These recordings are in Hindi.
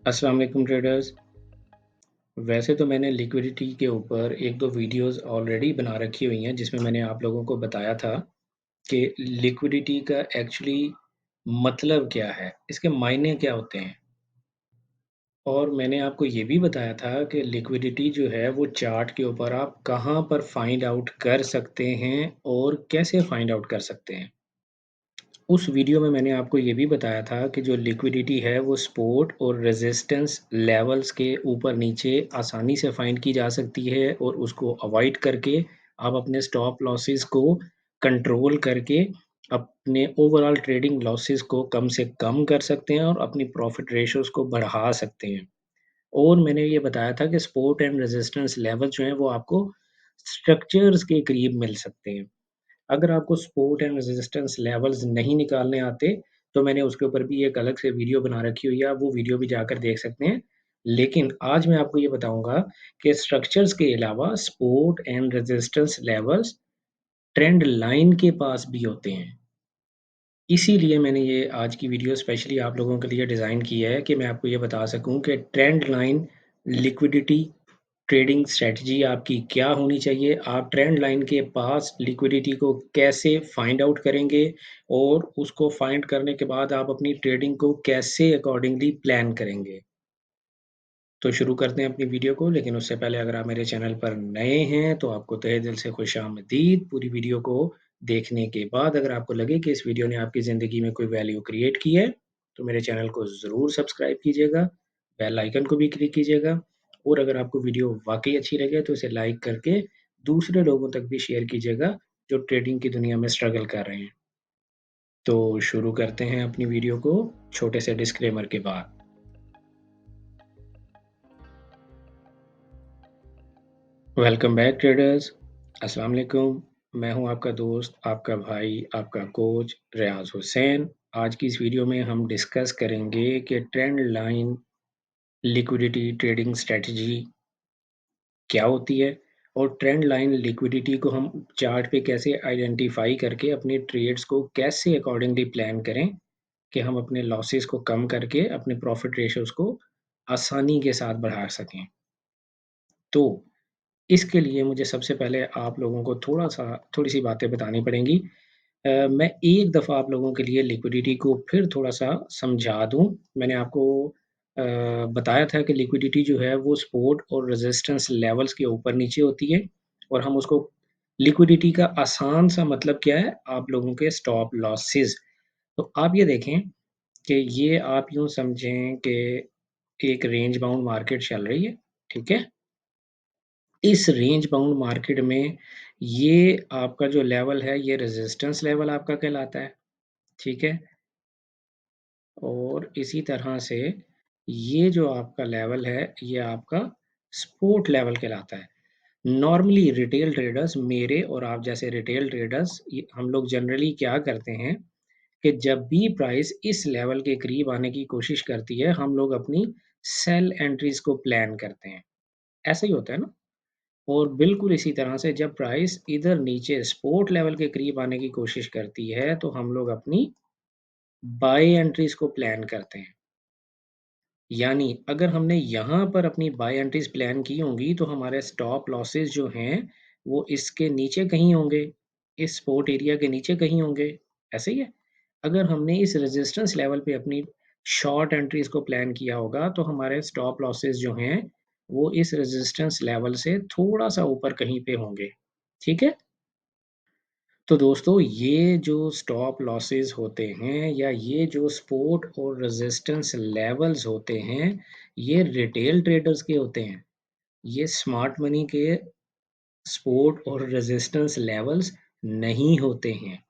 अस्सलाम वालेकुम ट्रेडर्स। वैसे तो मैंने लिक्विडिटी के ऊपर 1-2 वीडियोज़ ऑलरेडी बना रखी हुई हैं, जिसमें मैंने आप लोगों को बताया था कि लिक्विडिटी का एक्चुअली मतलब क्या है, इसके मायने क्या होते हैं। और मैंने आपको ये भी बताया था कि लिक्विडिटी जो है वो चार्ट के ऊपर आप कहाँ पर फाइंड आउट कर सकते हैं और कैसे फाइंड आउट कर सकते हैं। उस वीडियो में मैंने आपको ये भी बताया था कि जो लिक्विडिटी है वो सपोर्ट और रेजिस्टेंस लेवल्स के ऊपर-नीचे आसानी से फाइंड की जा सकती है और उसको अवॉइड करके आप अपने स्टॉप लॉसेस को कंट्रोल करके अपने ओवरऑल ट्रेडिंग लॉसेस को कम से कम कर सकते हैं और अपनी प्रॉफिट रेशियोज़ को बढ़ा सकते हैं। और मैंने ये बताया था कि सपोर्ट एंड रेजिस्टेंस लेवल जो हैं वो आपको स्ट्रक्चर्स के करीब मिल सकते हैं। अगर आपको सपोर्ट एंड रेजिस्टेंस लेवल्स नहीं निकालने आते, तो मैंने उसके ऊपर भी एक अलग से वीडियो बना रखी हुई है, आप वो वीडियो भी जाकर देख सकते हैं। लेकिन आज मैं आपको ये बताऊँगा कि स्ट्रक्चर्स के अलावा support and resistance levels trend line के पास भी होते हैं। इसीलिए मैंने ये आज की वीडियो स्पेशली आप लोगों के लिए डिज़ाइन की है कि मैं आपको ये बता सकूँ कि trend line, liquidity, trading strategy आपकी क्या होनी चाहिए? आप ट्रेंड लाइन के पास लिक्विडिटी को कैसे फाइंड आउट करेंगे? और उसको फाइंड करने के बाद आप अपनी ट्रेडिंग को कैसे अकॉर्डिंगली प्लान करेंगे? तो शुरू करते हैं अपनी वीडियो को, लेकिन उससे पहले अगर आप मेरे चैनल पर नए हैं, तो आपको तहे दिल से खुशामदीद। पूरी वीडियो को देखने के बाद अगर आपको लगे कि इस वीडियो ने आपकी ज़िंदगी में कोई वैल्यू क्रिएट की है, तो मेरे चैनल को ज़रूर सब्सक्राइब कीजिएगा, बेल आइकन को भी क्लिक कीजिएगा और अगर आपको वीडियो वाक़ई अच्छी लगे, तो इसे लाइक करके दूसरे लोगों तक भी शेयर कीजिएगा, जो ट्रेडिंग की दुनिया में स्ट्रगल कर रहे हैं। तो शुरू करते हैं अपनी वीडियो को छोटे से डिस्क्लेमर के बाद। Welcome back traders. अस्सलाम वालेकुम। मैं हूं आपका दोस्त, आपका भाई, आपका कोच रियाज़ हुसैन। आज की इस वीडियो में हम डिस्कस करेंगे कि trend line liquidity trading strategy क्या होती है और ट्रेंड लाइन लिक्विडिटी को हम चार्ट पे कैसे आइडेंटिफाई करके अपने ट्रेड्स को कैसे अकॉर्डिंगली प्लान करें कि हम अपने लॉसेस को कम करके अपने प्रॉफिट रेशियोज़ को आसानी के साथ बढ़ा सकें। तो इसके लिए मुझे सबसे पहले आप लोगों को थोड़ी-सी बातें बतानी पड़ेंगी। मैं एक दफ़ा आप लोगों के लिए लिक्विडिटी को फिर थोड़ा-सा समझा दूँ। मैंने आपको बताया था कि लिक्विडिटी जो है वो सपोर्ट और रेजिस्टेंस लेवल्स के ऊपर-नीचे होती है और हम उसको लिक्विडिटी का आसान सा मतलब क्या है? आप लोगों के स्टॉप लॉसेस। तो आप ये देखें कि ये आप यूँ समझें कि एक रेंज बाउंड मार्केट चल रही है, ठीक है? इस रेंज बाउंड मार्केट में ये आपका जो लेवल है, ये रेजिस्टेंस लेवल आपका कहलाता है, ठीक है? और इसी तरह से ये जो आपका लेवल है, ये आपका सपोर्ट लेवल कहलाता है। नॉर्मली रिटेल ट्रेडर्स मेरे और आप जैसे रिटेल ट्रेडर्स ये हम लोग जनरली क्या करते हैं कि जब भी प्राइस इस लेवल के करीब आने की कोशिश करती है, हम लोग अपनी सेल एंट्रीज़ को प्लान करते हैं। ऐसा ही होता है ना? और बिल्कुल इसी तरह से जब प्राइस इधर नीचे सपोर्ट लेवल के करीब आने की कोशिश करती है, तो हम लोग अपनी बाय एंट्रीज़ को प्लान करते हैं। यानी अगर हमने यहाँ पर अपनी बाय एंट्रीज़ प्लान की होंगी, तो हमारे स्टॉप लॉसेस जो हैं, वो इसके नीचे कहीं होंगे, इस सपोर्ट एरिया के नीचे कहीं होंगे, ऐसे ही है? अगर हमने इस रेजिस्टेंस लेवल पे अपनी शॉर्ट एंट्रीज़ को प्लान किया होगा, तो हमारे स्टॉप लॉसेस जो हैं, वो इस रेजिस्टेंस लेवल से थोड़ा-सा ऊपर कहीं पे होंगे, ठीक है? तो दोस्तों ये जो स्टॉप लॉसेस होते हैं या ये जो सपोर्ट और रेजिस्टेंस लेवल्स होते हैं, ये रिटेल ट्रेडर्स के होते हैं। ये स्मार्ट मनी के सपोर्ट और रेजिस्टेंस लेवल्स नहीं होते हैं।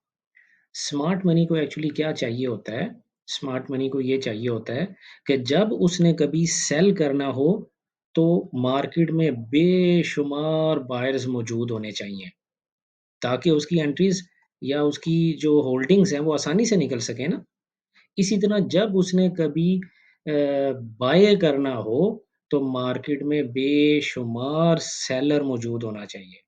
स्मार्ट मनी को एक्चुअली क्या चाहिए होता है? स्मार्ट मनी को ये चाहिए होता है कि जब उसने कभी सेल करना हो, तो मार्केट में बेशुमार बायर्स मौजूद होने चाहिए। ताकि उसकी एंट्रीज़ या उसकी जो होल्डिंग्स हैं, वो आसानी से निकल सकें ना। इसी तरह जब उसने कभी अ, बाय करना हो, तो मार्केट में बेशुमार सेलर मौजूद होना चाहिए।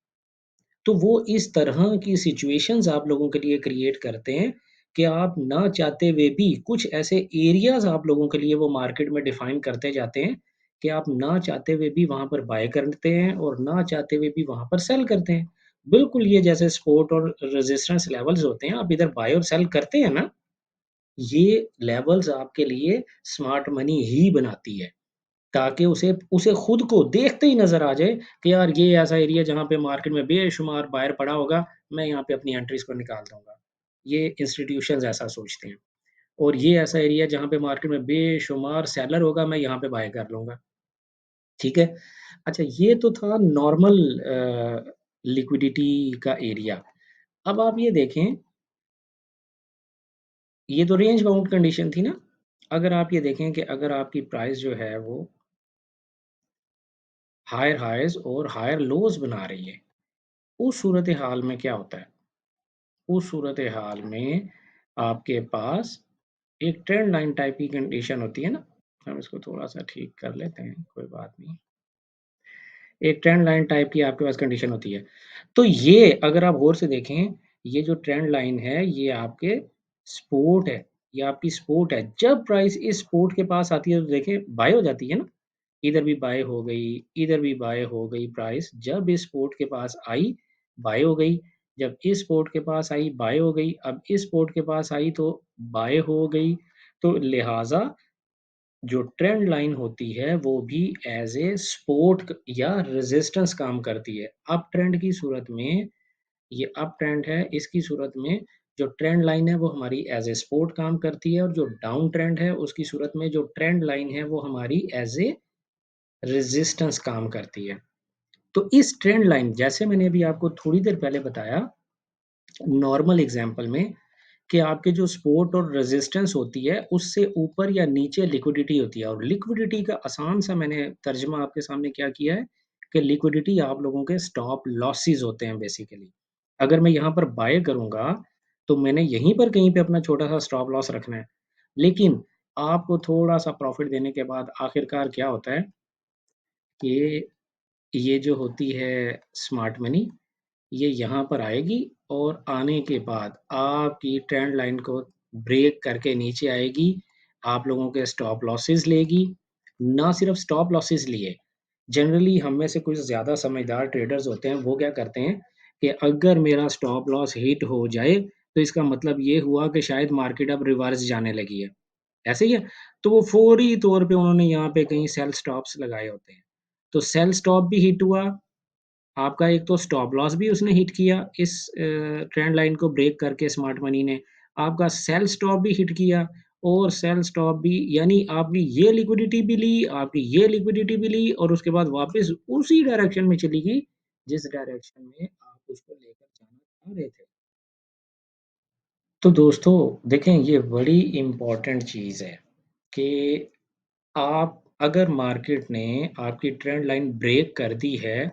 तो वो इस तरह की सिचुएशंस आप लोगों के लिए क्रिएट करते हैं कि आप ना चाहते हुए भी कुछ ऐसे एरियाज़ आप लोगों के लिए वो मार्केट में डिफ़ाइन करते जाते हैं कि आप ना चाहते हुए भी वहाँ पर बाय करते हैं और ना चाहते हुए भी वहाँ पर सेल करते हैं। बिल्कुल ये जैसे सपोर्ट और रेजिस्टेंस लेवल्स होते हैं, आप इधर बाय और सेल करते हैं ना, ये लेवल्स आपके लिए स्मार्ट मनी ही बनाती है। ताकि उसे उसे खुद को देखते ही नज़र आ जाए कि यार ये ऐसा एरिया जहाँ पे मार्केट में बेशुमार बायर पड़ा होगा, मैं यहाँ पे अपनी एंट्रीज़ को निकाल दूँगा। ये इंस्टीट्यूशंस ऐसा सोचते हैं और ये ऐसा एरिया जहाँ पे मार्केट में बेशुमार सेलर होगा, मैं यहाँ पे बाय कर लूँगा। ठीक है? अच्छा ये तो था नॉर्मल लिक्विडिटी का एरिया। अब आप ये देखें, ये तो रेंज बाउंड कंडीशन थी ना? अगर आप ये देखें कि अगर आपकी प्राइस जो है वो हायर हाइज़ और हायर लोज़ बना रही है, उस सूरत-ए-हाल में क्या होता है? उस सूरत-ए-हाल में आपके पास एक ट्रेंड लाइन टाइप की कंडीशन होती है ना? हम इसको थोड़ा-सा ठीक कर लेते हैं, कोई बात नहीं। एक ट्रेंड लाइन टाइप की आपके पास कंडीशन होती है। तो ये अगर आप गौर से देखें, ये जो ट्रेंड लाइन है, ये आपके सपोर्ट है, ये आपकी सपोर्ट है। जब प्राइस इस सपोर्ट के पास आती है, तो देखिए बाय हो जाती है ना? इधर भी बाय हो गई, इधर भी बाय हो गई प्राइस। जब इस सपोर्ट के पास आई, बाय हो गई। जब इस सपोर्ट के पास आई, बाय हो गई। अब इस सपोर्ट के पास आई, तो बाय हो गई। तो लिहाज़ा जो ट्रेंड लाइन होती है, वो भी एज़ ए सपोर्ट क या रेज़िस्टेंस काम करती है। अप ट्रेंड की सूरत में ये अप ट्रेंड है, इसकी सूरत में जो ट्रेंड लाइन है, वो हमारी एज़ ए सपोर्ट काम करती है और जो डाउन ट्रेंड है, उसकी सूरत में जो ट्रेंड लाइन है, वो हमारी एज़ ए रेज़िस्टेंस काम करती है। तो इस ट्रेंड लाइन जैसे मैंने अभी आपको थोड़ी देर पहले बताया, नॉर्मल एग्ज़ाम्पल में कि आपके जो सपोर्ट और रेजिस्टेंस होती है, उससे ऊपर या नीचे लिक्विडिटी होती है और लिक्विडिटी का आसान-सा मैंने तर्जुमा आपके सामने क्या किया है कि लिक्विडिटी आप लोगों के स्टॉप लॉसेस होते हैं बेसिकली। अगर मैं यहाँ पर बाय करूँगा, तो मैंने यहीं पर कहीं पे अपना छोटा-सा स्टॉप लॉस रखना है। लेकिन आपको थोड़ा-सा प्रॉफ़िट देने के बाद आखिरकार क्या होता है कि ये जो होती है स्मार्ट मनी, ये यहाँ पर आएगी और आने के बाद आपकी ट्रेंड लाइन को ब्रेक करके नीचे आएगी, आप लोगों के स्टॉप लॉसेस लेगी। ना सिर्फ स्टॉप लॉसेस लिए, जनरली हम में से कुछ ज़्यादा समझदार ट्रेडर्स होते हैं, वो क्या करते हैं कि अगर मेरा स्टॉप लॉस हिट हो जाए, तो इसका मतलब ये हुआ कि शायद मार्केट अब रिवर्स जाने लगी है। ऐसे ही है? तो वो फौरी तौर पे उन्होंने यहाँ पे कहीं सेल स्टॉप्स लगाए होते हैं। तो सेल स्टॉप भी हिट हुआ, आपका एक तो स्टॉप लॉस भी उसने हिट किया इस ट्रेंड लाइन को ब्रेक करके स्मार्ट मनी ने। आपका सेल स्टॉप भी हिट किया और सेल स्टॉप भी यानी आपकी ये लिक्विडिटी भी ली, आपकी ये लिक्विडिटी भी ली और उसके बाद वापस उसी डायरेक्शन में चली गई, जिस डायरेक्शन में आप उसको लेकर जाना चाह रहे थे। तो दोस्तों देखें ये बड़ी इम्पोर्टेंट चीज़ है कि आप अगर मार्केट ने आपकी ट्रेंड लाइन ब्रेक कर दी है,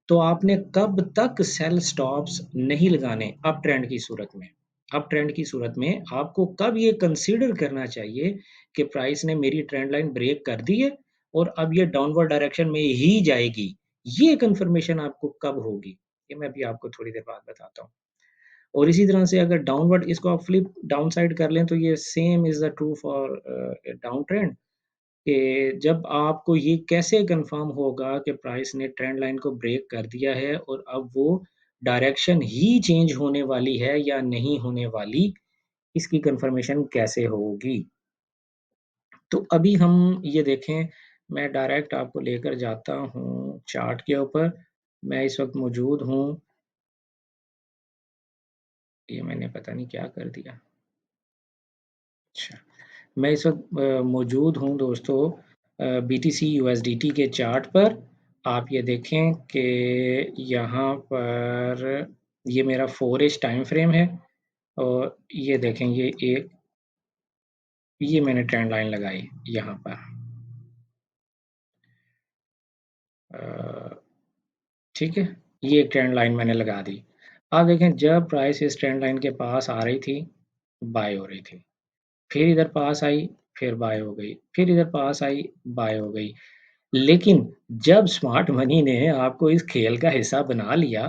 तो आपने कब तक सेल स्टॉप्स नहीं लगाने अप ट्रेंड की सूरत में। अप ट्रेंड की सूरत में आपको कब ये कंसीडर करना चाहिए कि प्राइस ने मेरी ट्रेंड लाइन ब्रेक कर दी है और अब ये डाउनवर्ड डायरेक्शन में ही जाएगी। ये कन्फर्मेशन आपको कब होगी? ये मैं अभी आपको थोड़ी देर बाद बताता हूँ। और इसी तरह से अगर डाउनवर्ड इसको आप फ्लिप डाउन साइड कर लें तो ये same is the true for down trend. कि जब आपको ये कैसे कन्फर्म होगा कि प्राइस ने ट्रेंड लाइन को ब्रेक कर दिया है और अब वो डायरेक्शन ही चेंज होने वाली है या नहीं होने वाली, इसकी कन्फर्मेशन कैसे होगी? तो अभी हम ये देखें, मैं डायरेक्ट आपको लेकर जाता हूँ चार्ट के ऊपर। मैं इस वक़्त मौजूद हूँ, ये मैंने पता नहीं क्या कर दिया। अच्छा, मैं इस वक़्त मौजूद हूँ दोस्तों बीटीसी यूएसडीटी के चार्ट पर। आप ये देखें कि यहाँ पर ये मेरा 4 एज टाइम फ्रेम है और ये देखें ये मैंने ट्रेंड लाइन लगाई यहाँ पर। अ, ठीक है? ये एक ट्रेंड लाइन मैंने लगा दी। आप देखें जब प्राइस इस ट्रेंड लाइन के पास आ रही थी, बाय हो रही थी। फिर इधर पास आई, फिर बाय हो गई, फिर इधर पास आई, बाय हो गई। लेकिन जब स्मार्ट मनी ने आपको इस खेल का हिस्सा बना लिया,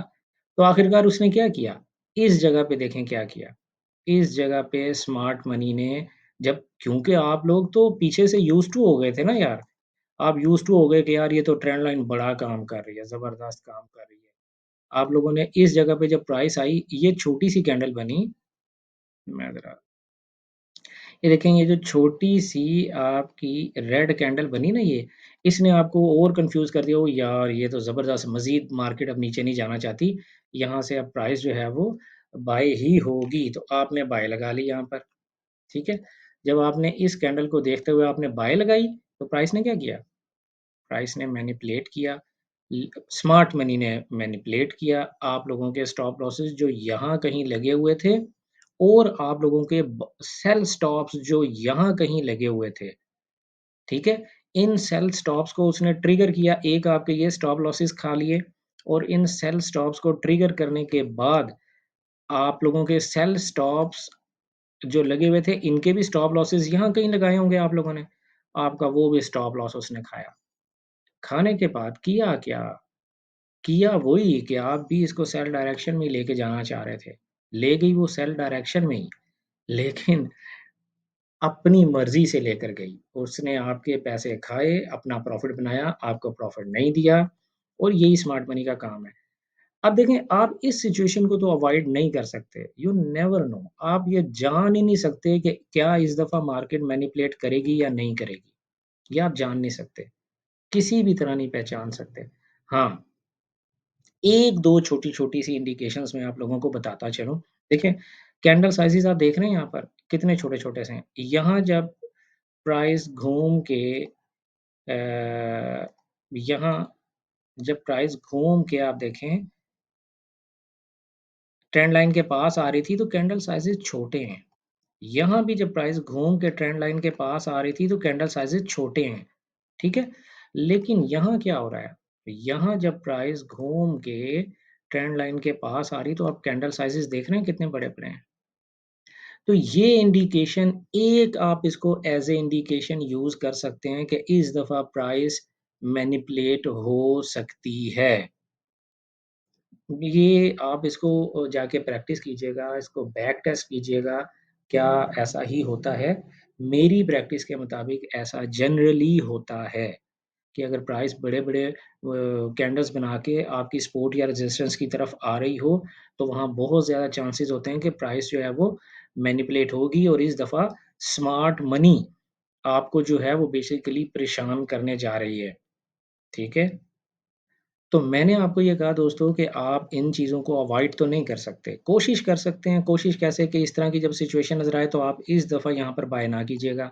तो आखिरकार उसने क्या किया? इस जगह पे देखें क्या किया? इस जगह पे स्मार्ट मनी ने जब क्योंकि आप लोग तो पीछे से यूज़्ड टू हो गए थे ना यार। आप यूज़्ड टू हो गए कि यार ये तो ट्रेंड लाइन बड़ा काम कर रही है, ज़बरदस्त काम कर रही है। आप लोगों ने इस जगह पे जब प्राइस आई, ये छोटी-सी कैंडल बनी, मैं ज़रा ये देखें ये जो छोटी-सी आपकी रेड कैंडल बनी ना ये, इसने आपको और कन्फ्यूज़ कर दिया, ओह यार! ये तो ज़बरदस्त मज़ीद मार्केट अब नीचे नहीं जाना चाहती, यहाँ से अब प्राइस जो है वो बाय ही होगी, तो आपने बाय लगा ली यहाँ पर, ठीक है? जब आपने इस कैंडल को देखते हुए आपने बाय लगाई, तो प्राइस ने क्या किया? प्राइस ने मैनिपुलेट किया, स्मार्ट मनी ने मैनिपुलेट किया, आप लोगों के स्टॉप लॉसेस जो यहाँ कहीं लगे हुए थे और आप लोगों के सेल स्टॉप्स जो यहाँ कहीं लगे हुए थे, ठीक है? इन सेल स्टॉप्स को उसने ट्रिगर किया, एक आपके ये स्टॉप लॉसेस खा लिए और इन सेल स्टॉप्स को ट्रिगर करने के बाद आप लोगों के सेल स्टॉप्स जो लगे हुए थे, इनके भी स्टॉप लॉसेस यहाँ कहीं लगाए होंगे आप लोगों ने, आपका वो भी स्टॉप लॉस उसने खाया। खाने के बाद किया क्या? किया वही कि आप भी इसको सेल डायरेक्शन में ही लेके जाना चाह रहे थे। ले गई वो सेल डायरेक्शन में ही, लेकिन अपनी मर्ज़ी से लेकर गई। उसने आपके पैसे खाए, अपना प्रॉफ़िट बनाया, आपको प्रॉफ़िट नहीं दिया और यही स्मार्ट मनी का काम है। अब देखें, आप इस सिचुएशन को तो अवॉइड नहीं कर सकते। यू नेवर नो, आप ये जान ही नहीं सकते कि क्या इस दफ़ा मार्केट मैनिपुलेट करेगी या नहीं करेगी। ये आप जान नहीं सकते, किसी भी तरह नहीं पहचान सकते। हाँ, 1-2 छोटी-छोटी सी इंडिकेशंस मैं आप लोगों को बताता चलूँ। देखिए, कैंडल साइज़ेज़ आप देख रहे हैं यहाँ पर, कितने छोटे-छोटे से हैं। यहाँ जब प्राइस घूम के यहाँ जब प्राइस घूम के आप देखें, ट्रेंड लाइन के पास आ रही थी, तो कैंडल साइज़ेज़ छोटे हैं। यहाँ भी जब प्राइस घूम के ट्रेंड लाइन के पास आ रही थी, तो कैंडल साइज़ेज़ छोटे हैं, ठीक है? लेकिन यहाँ क्या हो रहा है? यहाँ जब प्राइस घूम के ट्रेंड लाइन के पास आ रही, तो आप कैंडल साइज़ेज़ देख रहे हैं कितने बड़े-बड़े हैं। तो ये इंडिकेशन एक आप इसको एज़ ए इंडिकेशन यूज़ कर सकते हैं कि इस दफ़ा प्राइस मैनिपुलेट हो सकती है। ये आप इसको जाके प्रैक्टिस कीजिएगा, इसको बैक टेस्ट कीजिएगा, क्या ऐसा ही होता है? मेरी प्रैक्टिस के मुताबिक ऐसा जनरली होता है कि अगर प्राइस बड़े-बड़े कैंडल्स बना के आपकी सपोर्ट या रेजिस्टेंस की तरफ आ रही हो, तो वहाँ बहुत ज़्यादा चांसेज़ होते हैं कि प्राइस जो है वो मैनिपुलेट होगी और इस दफ़ा स्मार्ट मनी आपको जो है वो बेसिकली परेशान करने जा रही है, ठीक है? तो मैंने आपको ये कहा दोस्तों कि आप इन चीज़ों को अवॉइड तो नहीं कर सकते। कोशिश कर सकते हैं, कोशिश कैसे कि इस तरह की जब सिचुएशन नज़र आए तो आप इस दफ़ा यहाँ पर बाय ना कीजिएगा,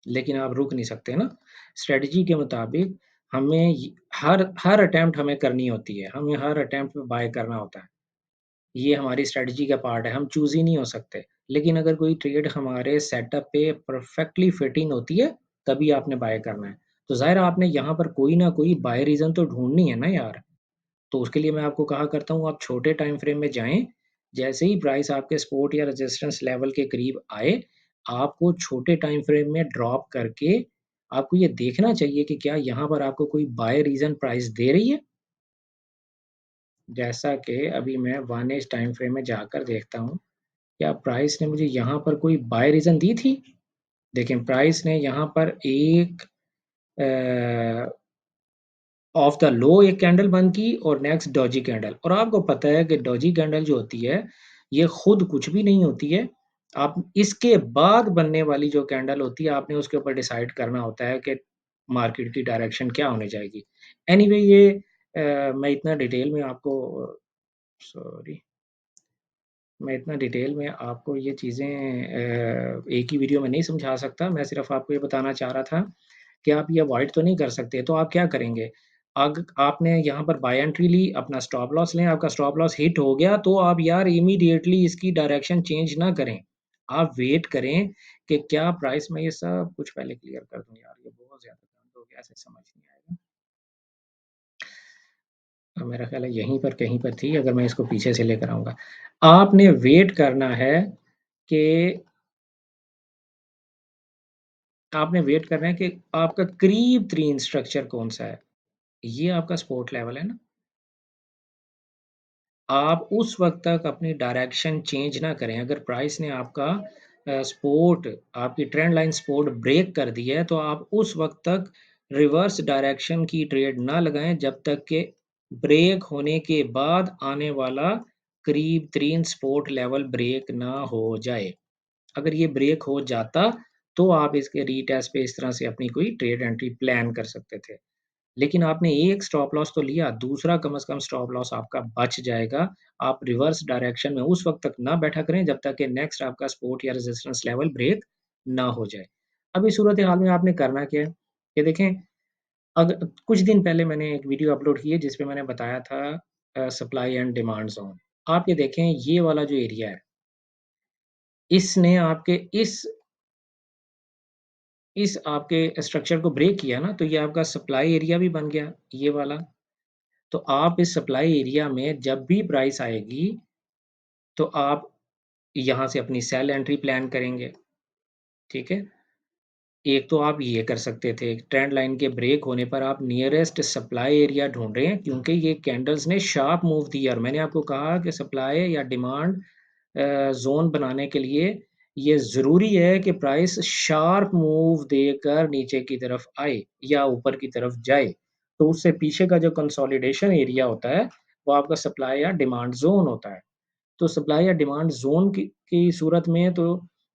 लेकिन आप रुक नहीं सकते ना। स्ट्रैटेजी के मुताबिक हमें हर हर अटेम्प्ट हमें करनी होती है, हमें हर अटेम्प्ट पे बाय करना होता है। ये हमारी स्ट्रैटेजी का पार्ट है, हम चूज़ ही नहीं हो सकते। लेकिन अगर कोई ट्रेड हमारे सेटअप पे परफेक्टली फिटिंग होती है, तभी आपने बाय करना है। तो ज़ाहिर है आपने यहाँ पर कोई ना कोई बाय रीज़न तो ढूँढनी है ना यार। तो उसके लिए मैं आपको कहा करता हूँ, आप छोटे टाइम फ्रेम में जाएँ, जैसे ही प्राइस आपके सपोर्ट या रेजिस्टेंस लेवल के करीब आए, आपको छोटे टाइम फ्रेम में ड्रॉप करके आपको ये देखना चाहिए कि क्या यहाँ पर आपको कोई बाय रीज़न प्राइस दे रही है? जैसा कि अभी मैं 1 एज टाइम फ्रेम में जाकर देखता हूँ, क्या प्राइस ने मुझे यहाँ पर कोई बाय रीज़न दी थी? देखें, प्राइस ने यहाँ पर एक अ ऑफ द लो एक कैंडल बंद की और नेक्स्ट डॉजी कैंडल और आपको पता है कि डॉजी कैंडल जो होती है, ये खुद कुछ भी नहीं होती है। आप इसके बाद बनने वाली जो कैंडल होती है, आपने उसके ऊपर डिसाइड करना होता है कि मार्केट की डायरेक्शन क्या होने जाएगी। एनीवे ये मैं इतना डिटेल में आपको सॉरी मैं इतना डिटेल में आपको ये चीज़ें एक ही वीडियो में नहीं समझा सकता। मैं सिर्फ़ आपको ये बताना चाह रहा था कि आप ये अवॉइड तो नहीं कर सकते, तो आप क्या करेंगे? आपने यहाँ पर बाय एंट्री ली, अपना स्टॉप लॉस लें, आपका स्टॉप लॉस हिट हो गया, तो आप यार इमीडिएटली इसकी डायरेक्शन चेंज ना करें। आप वेट करें कि क्या प्राइस मैं ये सब कुछ पहले क्लियर कर दूँ यार, ये बहुत ज़्यादा गंद हो गया, ऐसे समझ नहीं आएगा। मेरा ख़्याल है यहीं पर कहीं पर थी, अगर मैं इसको पीछे से लेकर आऊँगा। आपने वेट करना है कि आपने वेट करना है कि आपका करीब-तरीन स्ट्रक्चर कौन-सा है। ये आपका सपोर्ट लेवल है ना? आप उस वक़्त तक अपनी डायरेक्शन चेंज ना करें। अगर प्राइस ने आपका सपोर्ट आपकी ट्रेंड लाइन सपोर्ट ब्रेक कर दी है, तो आप उस वक़्त तक रिवर्स डायरेक्शन की ट्रेड ना लगाएँ जब तक कि ब्रेक होने के बाद आने वाला करीब तरीन सपोर्ट लेवल ब्रेक ना हो जाए। अगर ये ब्रेक हो जाता, तो आप इसके रीटेस्ट पे इस तरह से अपनी कोई ट्रेड एंट्री प्लान कर सकते थे। लेकिन आपने एक स्टॉप लॉस तो लिया, दूसरा कम से कम स्टॉप लॉस आपका बच जाएगा। आप रिवर्स डायरेक्शन में उस वक़्त तक ना बैठा करें जब तक कि नेक्स्ट आपका सपोर्ट या रेजिस्टेंस लेवल ब्रेक ना हो जाए। अब इस सूरत-ए-हाल में आपने करना क्या है? ये देखें, कुछ दिन पहले मैंने एक वीडियो अपलोड की है जिसमें मैंने बताया था सप्लाई एंड डिमांड ज़ोन। आप ये देखें, ये वाला जो एरिया है, इसने आपके इस आपके स्ट्रक्चर को ब्रेक किया ना, तो ये आपका सप्लाई एरिया भी बन गया, ये वाला। तो आप इस सप्लाई एरिया में जब भी प्राइस आएगी, तो आप यहाँ से अपनी सेल एंट्री प्लान करेंगे, ठीक है? एक तो आप ये कर सकते थे, ट्रेंड लाइन के ब्रेक होने पर आप नियरेस्ट सप्लाई एरिया ढूँढ रहे हैं क्योंकि ये कैंडल्स ने शार्प मूव दिया और मैंने आपको कहा कि सप्लाई या डिमांड ज़ोन बनाने के लिए ये ज़रूरी है कि प्राइस शार्प मूव देकर नीचे की तरफ आए या ऊपर की तरफ जाए। तो उससे पीछे का जो कंसोलिडेशन एरिया होता है, वो आपका सप्लाई या डिमांड ज़ोन होता है। तो सप्लाई या डिमांड ज़ोन की सूरत में तो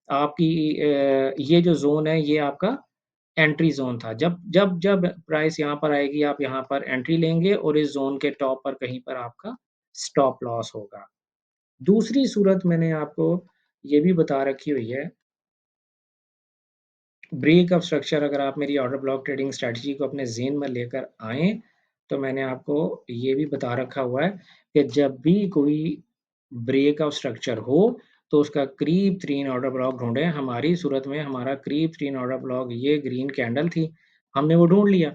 आपकी ये जो ज़ोन है, ये आपका एंट्री ज़ोन था। जब प्राइस यहाँ पर आएगी, आप यहाँ पर एंट्री लेंगे और इस ज़ोन के टॉप पर कहीं पर आपका स्टॉप लॉस होगा। दूसरी सूरत मैंने आपको ये भी बता रखी हुई है, ब्रेक ऑफ स्ट्रक्चर अगर आप मेरी ऑर्डर ब्लॉक ट्रेडिंग स्ट्रैटेजी को अपने ज़हन में लेकर आएँ, तो मैंने आपको ये भी बता रखा हुआ है कि जब भी कोई ब्रेक ऑफ स्ट्रक्चर हो, तो उसका करीब-तरीन ऑर्डर ब्लॉक ढूँढें। हमारी सूरत में हमारा करीब-तरीन ऑर्डर ब्लॉक ये ग्रीन कैंडल थी, हमने वो ढूँढ लिया।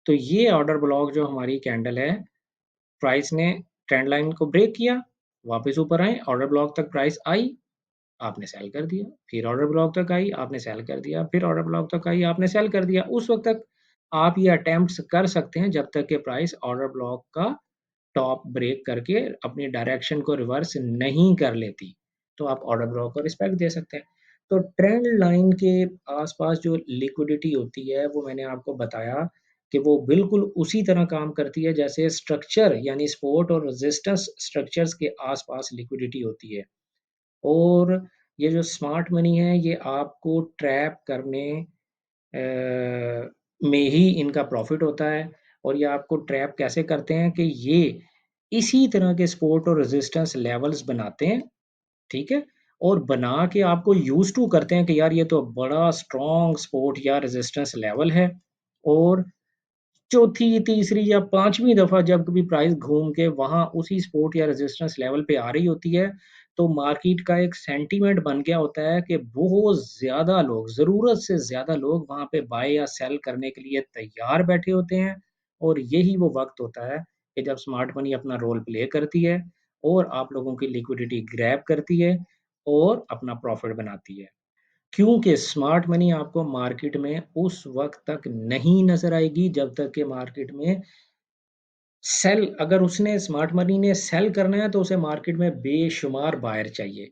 तो ये ऑर्डर ब्लॉक जो हमारी कैंडल है, प्राइस ने ट्रेंड लाइन को ब्रेक किया, वापस ऊपर आए, ऑर्डर ब्लॉक तक प्राइस आई, आपने सेल कर दिया, फिर ऑर्डर ब्लॉक तक आई, आपने सेल कर दिया, फिर ऑर्डर ब्लॉक तक आई, आपने सेल कर दिया। उस वक़्त तक आप ये अटेम्प्ट्स कर सकते हैं जब तक कि प्राइस ऑर्डर ब्लॉक का टॉप ब्रेक करके अपनी डायरेक्शन को रिवर्स नहीं कर लेती, तो आप ऑर्डर ब्लॉक को रिस्पेक्ट दे सकते हैं। तो ट्रेंड लाइन के आस-पास जो लिक्विडिटी होती है, वो मैंने आपको बताया कि वो बिल्कुल उसी तरह काम करती है जैसे स्ट्रक्चर यानी सपोर्ट और रेजिस्टेंस स्ट्रक्चर्स के आस-पास लिक्विडिटी होती है। और ये जो स्मार्ट मनी है, ये आपको ट्रैप करने में ही इनका प्रॉफ़िट होता है और ये आपको ट्रैप कैसे करते हैं कि ये इसी तरह के सपोर्ट और रेजिस्टेंस लेवल्स बनाते हैं, ठीक है? और बना के आपको यूज़्ड टू करते हैं कि यार ये तो बड़ा स्ट्रॉन्ग सपोर्ट या रेजिस्टेंस लेवल है और चौथी, तीसरी या 5वीं दफ़ा जब कभी प्राइस घूम के वहाँ उसी सपोर्ट या रेजिस्टेंस लेवल पे आ रही होती है, तो मार्केट का एक सेंटीमेंट बन गया होता है कि बहुत ज़्यादा लोग, ज़रूरत से ज़्यादा लोग वहाँ पे बाय या सेल करने के लिए तैयार बैठे होते हैं और यही वो वक़्त होता है कि जब स्मार्ट मनी अपना रोल प्ले करती है और आप लोगों की लिक्विडिटी ग्रैब करती है और अपना प्रॉफ़िट बनाती है। क्योंकि स्मार्ट मनी आपको मार्केट में उस वक़्त तक नहीं नज़र आएगी जब तक कि मार्केट में अगर उसने स्मार्ट मनी ने सेल करना है तो उसे मार्केट में बेशुमार बायर चाहिए।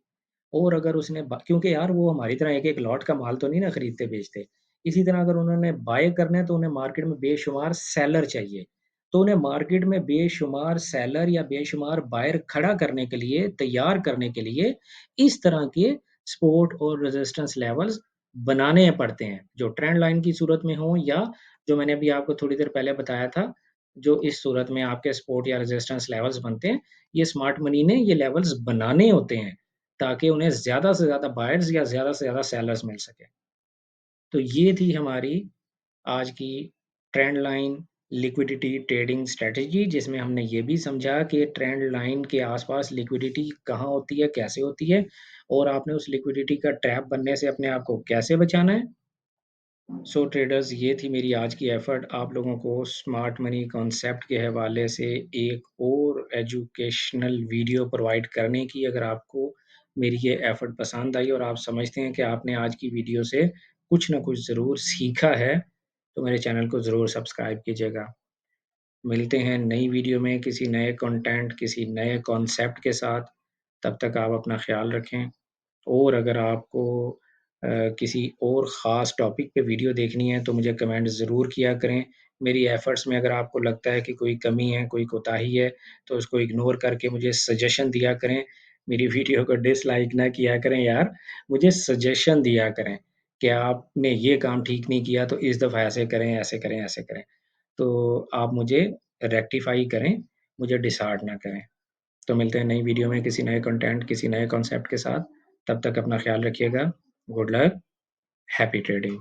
और अगर उसने ब क्योंकि यार वो हमारी तरह एक-एक लॉट का माल तो नहीं ना खरीदते-बेचते। इसी तरह अगर उन्होंने बाय करना है तो उन्हें मार्केट में बेशुमार सेलर चाहिए। तो उन्हें मार्केट में बेशुमार सेलर या बेशुमार बायर खड़ा करने के लिए, तैयार करने के लिए इस तरह के सपोर्ट और रेजिस्टेंस लेवल्स बनाने पड़ते हैं। जो ट्रेंड लाइन की सूरत में हो या जो मैंने अभी आपको थोड़ी देर पहले बताया था, जो इस सूरत में आपके सपोर्ट या रेजिस्टेंस लेवल्स बनते हैं, ये स्मार्ट मनी ने ये लेवल्स बनाने होते हैं। ताकि उन्हें ज़्यादा से ज़्यादा बायर्स या ज़्यादा से ज़्यादा सेलर्स मिल सकें। तो ये थी हमारी आज की trend line liquidity trading strategy जिसमें हमने ये भी समझा कि ट्रेंड लाइन के आसपास लिक्विडिटी कहाँ होती है, कैसे होती है और आपने उस लिक्विडिटी का ट्रैप बनने से अपने आप को कैसे बचाना है। सो ट्रेडर्स ये थी मेरी आज की एफर्ट आप लोगों को स्मार्ट मनी कॉन्सेप्ट के हवाले से एक और एजुकेशनल वीडियो प्रोवाइड करने की। अगर आपको मेरी ये एफर्ट पसंद आई और आप समझते हैं कि आपने आज की वीडियो से कुछ ना कुछ ज़रूर सीखा है, तो मेरे चैनल को ज़रूर सब्सक्राइब कीजिएगा। मिलते हैं नई वीडियो में किसी नए कंटेंट, किसी नए कॉन्सेप्ट के साथ। तब तक आप अपना ख़्याल रखें। और अगर आपको किसी और ख़ास टॉपिक पे वीडियो देखनी है तो मुझे कमेंट ज़रूर किया करें। मेरी एफ़र्ट्स में अगर आपको लगता है कि कोई कमी है, कोई कोताही है, तो उसको इग्नोर करके मुझे सजेशन दिया करें। मेरी वीडियो को डिसलाइक ना किया करें यार, मुझे सजेशन दिया करें कि आपने ये काम ठीक नहीं किया तो इस दफ़ा ऐसे करें, ऐसे करें, ऐसे करें। तो आप मुझे रेक्टिफ़ाई करें, मुझे डिसहार्ड ना करें। तो मिलते हैं नई वीडियो में किसी नए कंटेंट, किसी नए कॉन्सेप्ट के साथ। तब तक अपना ख़्याल रखिएगा। Good luck, happy trading.